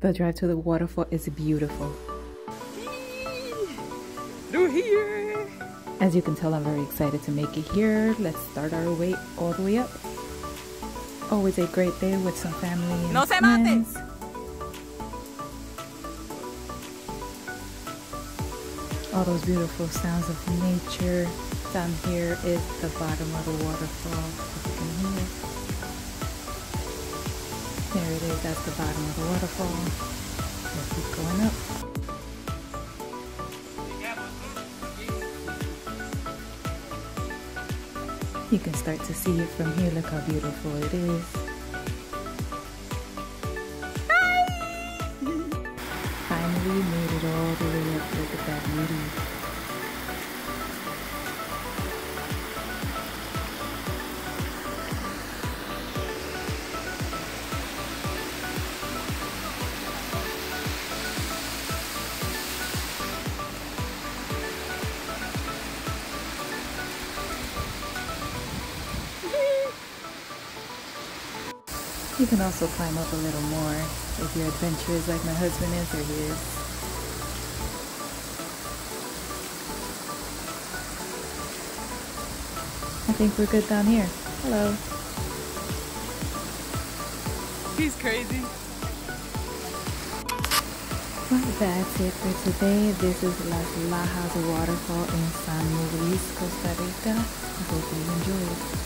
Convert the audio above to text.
The drive to the waterfall is beautiful. Through here. As you can tell, I'm very excited to make it here. Let's start our way all the way up. Always a great day with some family and No se friends. mate. All those beautiful sounds of nature. Down here is the bottom of the waterfall, if you can hear. There it is, that's the bottom of the waterfall. Let's keep going up. You can start to see it from here. Look how beautiful it is. Finally made it all the way up. Look at that beauty. You can also climb up a little more if you're adventurous like my husband is, or he is. I think we're good down here. Hello. He's crazy. Well, that's it for today. This is Lajas Waterfall in San Luis, Costa Rica. I hope you enjoyed.